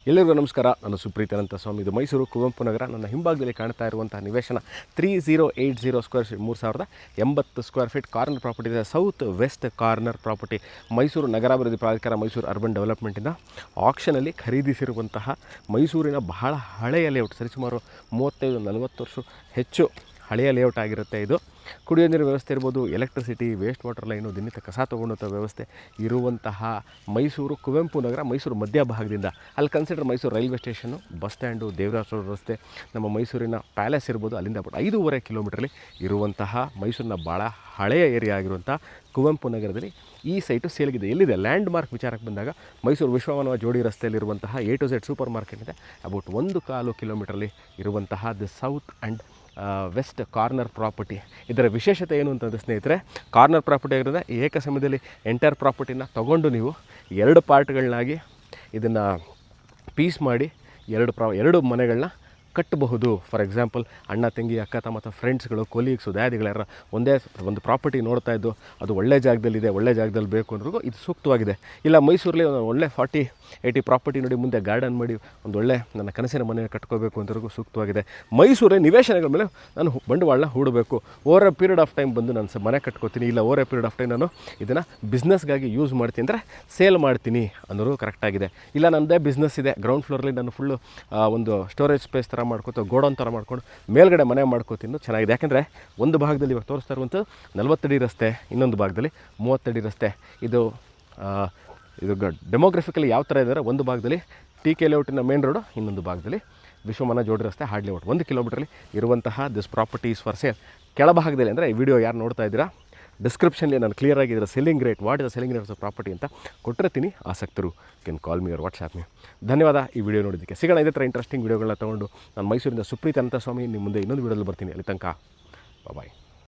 ಎಲ್ಲರಿಗೂ ನಮಸ್ಕಾರ. ನಾನು ಸುಪ್ರೀತ್ ಅನಂತ ಸ್ವಾಮಿ. ಇದು ಮೈಸೂರು ಕುವೆಂಪು ನಗರ. ನನ್ನ ಹಿಂಭಾಗದಲ್ಲಿ ಕಾಣ್ತಾ ಇರುವಂತಹ ನಿವೇಶನ 3080 square feet, 3080 square feet corner property ಇದೆ. South west corner property, Mysuru ನಗರಾಭಿವೃದ್ಧಿ ಪ್ರಾಧಿಕಾರ, ಮೈಸೂರು ಅರ್ಬನ್ ಡೆವಲಪ್ಮೆಂಟಿಂದ ಆಕ್ಷನಲ್ಲಿ ಖರೀದಿಸಿರುವಂತಹ ಮೈಸೂರಿನ ಬಹಳ ಹಳೆಯ ಲೇಔಟ್, ಸರಿಸುಮಾರು 35-40 ವರ್ಷ ಹೆಚ್ಚು ಹಳೆಯ ಲೇಔಟ್ ಆಗಿರುತ್ತೆ. ಇದು ಕುಡಿಯೋ ನೀರು ವ್ಯವಸ್ಥೆ ಇರ್ಬೋದು, ಎಲೆಕ್ಟ್ರಿಸಿಟಿ, ವೇಸ್ಟ್ ವಾಟರ್ ಲೈನು, ದಿನನಿತ್ಯ ಕಸ ತೊಗೊಂಡಂಥ ವ್ಯವಸ್ಥೆ ಇರುವಂತಹ ಮೈಸೂರು ಕುವೆಂಪು ನಗರ, ಮೈಸೂರು ಮಧ್ಯಭಾಗದಿಂದ. ಅಲ್ಲಿ consider Mysuru railway station, bus stand, Devaraja road ರಸ್ತೆ, ನಮ್ಮ ಮೈಸೂರಿನ ಪ್ಯಾಲೇಸ್ ಇರ್ಬೋದು, ಅಲ್ಲಿಂದ 5.5 ಕಿಲೋಮೀಟ್ರಲ್ಲಿ ಇರುವಂತಹ ಮೈಸೂರಿನ ಭಾಳ ಹಳೆಯ ಏರಿಯಾ ಆಗಿರುವಂಥ ಕುವೆಂಪು ನಗರದಲ್ಲಿ ಈ ಸೈಟು ಸೇಲ್ಗಿದೆ. ಎಲ್ಲಿದೆ ಲ್ಯಾಂಡ್ ಮಾರ್ಕ್ ವಿಚಾರಕ್ಕೆ ಬಂದಾಗ ಮೈಸೂರು ವಿಶ್ವಮಾನವ ಜೋಡಿ ರಸ್ತೆಯಲ್ಲಿರುವಂತಹ A to Z super market ಇದೆ. ಅಬೌಟ್ 1.25 ಕಿಲೋಮೀಟ್ರಲ್ಲಿ ಇರುವಂತಹ the south and west corner property. ಇದರ ವಿಶೇಷತೆ ಏನು ಅಂತಂದರೆ ಸ್ನೇಹಿತರೆ, ಕಾರ್ನರ್ ಪ್ರಾಪರ್ಟಿ ಆಗಿರೋದ್ರೆ ಏಕ ಸಮಯದಲ್ಲಿ ಎಂಟೈರ್ ಪ್ರಾಪರ್ಟಿನ ತೊಗೊಂಡು ನೀವು 2 ಪಾರ್ಟ್ಗಳನ್ನಾಗಿ ಇದನ್ನು ಪೀಸ್ ಮಾಡಿ ಎರಡು ಮನೆಗಳನ್ನ ಕಟ್ಟಬಹುದು. ಫಾರ್ ಎಕ್ಸಾಂಪಲ್ ಅಣ್ಣ ತಂಗಿ, ಅಕ್ಕ ತಮ್ಮ, ಫ್ರೆಂಡ್ಸ್ಗಳು, ಕೊಲೀಗ್ಸು, ದಯಾದಿಗಳ್ಯಾರ ಒಂದೇ ಒಂದು ಪ್ರಾಪರ್ಟಿ ನೋಡ್ತಾ ಇದ್ದು ಅದು ಒಳ್ಳೆ ಜಾಗದಲ್ಲಿದೆ, ಒಳ್ಳೆ ಜಾಗದಲ್ಲಿ ಬೇಕು ಅಂದ್ರೂ ಇದು ಸೂಕ್ತವಾಗಿದೆ. ಇಲ್ಲ ಮೈಸೂರಲ್ಲಿ ಒಂದು ಒಳ್ಳೆ 40-80 ಪ್ರಾಪರ್ಟಿ ನೋಡಿ ಮುಂದೆ ಗಾರ್ಡನ್ ಮಾಡಿ ಒಂದು ಒಳ್ಳೆ ನನ್ನ ಕನಸಿನ ಮನೆ ಕಟ್ಕೋಬೇಕು ಅಂದ್ರಿಗೂ ಸೂಕ್ತವಾಗಿದೆ. ಮೈಸೂರೇ ನಿವೇಶನಗಳ ಮೇಲೆ ನಾನು ಬಂಡವಾಳನ ಹೂಡಬೇಕು, over a period of time ಬಂದು ನಾನು ಮನೆ ಕಟ್ಕೋತೀನಿ, ಇಲ್ಲ over a period of time ನಾನು ಇದನ್ನು ಬಿಸ್ನೆಸ್ಗಾಗಿ ಯೂಸ್ ಮಾಡ್ತೀನಿ ಅಂದರೆ ಸೇಲ್ ಮಾಡ್ತೀನಿ ಅನ್ನೋರು ಕರೆಕ್ಟಾಗಿದೆ. ಇಲ್ಲ ನನ್ನದೇ ಬಿಸ್ನೆಸ್ ಇದೆ, ಗ್ರೌಂಡ್ ಫ್ಲೋರಲ್ಲಿ ನಾನು ಫುಲ್ಲು ಒಂದು ಸ್ಟೋರೇಜ್ ಸ್ಪೇಸ್ ಥರ ಮಾಡ್ಕೊತ ಗೋಡೌನ್ ಥರ ಮಾಡ್ಕೊಂಡು ಮೇಲ್ಗಡೆ ಮನೆ ಮಾಡ್ಕೋತೀನಿ, ಚೆನ್ನಾಗಿದೆ. ಯಾಕೆಂದರೆ ಒಂದು ಭಾಗದಲ್ಲಿ ಇವಾಗ ತೋರಿಸ್ತಾ ಇರುವಂಥದ್ದು 40 ಅಡಿ ರಸ್ತೆ, ಇನ್ನೊಂದು ಭಾಗದಲ್ಲಿ 30 ಅಡಿ ರಸ್ತೆ. ಇದು ಡೆಮೋಗ್ರಫಿಕಲಿ ಯಾವ ಥರ ಇದ್ದಾರೆ, ಒಂದು ಭಾಗದಲ್ಲಿ TK ಲೇಔಟಿನ ಮೇನ್ ರೋಡು, ಇನ್ನೊಂದು ಭಾಗದಲ್ಲಿ ವಿಶ್ವಮಾನವ ಜೋಡಿ ರಸ್ತೆ ಹಾರ್ಡ್ ಲೇಔಟ್. 1 ಕಿಲೋಮೀಟ್ರಲ್ಲಿ ಇರುವಂತಹ ದಿಸ್ ಪ್ರಾಪರ್ಟೀಸ್ ಫಾರ್ ಸೇಲ್. ಕೆಳಭಾಗದಲ್ಲಿ ಅಂದರೆ ಈ ವಿಡಿಯೋ ಯಾರು ನೋಡ್ತಾ ಇದ್ದೀರಾ, ಡಿಸ್ಕ್ರಿಪ್ಷನ್ಲಿ ನಾನು ಕ್ಲಿಯರಾಗಿ ಇದರ selling rate, what is the selling rate of property ಅಂತ ಕೊಟ್ಟಿರ್ತೀನಿ. ಆಸಕ್ತರು can call me or WhatsApp me. ಧನ್ಯವಾದ ಈ ವಿಡಿಯೋ ನೋಡಿದ್ದಕ್ಕೆ. ಸಿಗೋಣ ಇದೇ ಥರ ಇಂಟ್ರೆಸ್ಟಿಂಗ್ ವಿಡಿಯೋಗಳನ್ನ ತೊಗೊಂಡು. ನಾನು ಮೈಸೂರಿಂದ ಸುಪ್ರೀತ್ ಅನಂತ ಸ್ವಾಮಿ ನಿಮ್ಮ ಮುಂದೆ ಇನ್ನೊಂದು ವಿಡಿಯೋದಲ್ಲಿ ಬರ್ತೀನಿ. ಅಲ್ಲಿ ತನಕ ಬಾಯ್.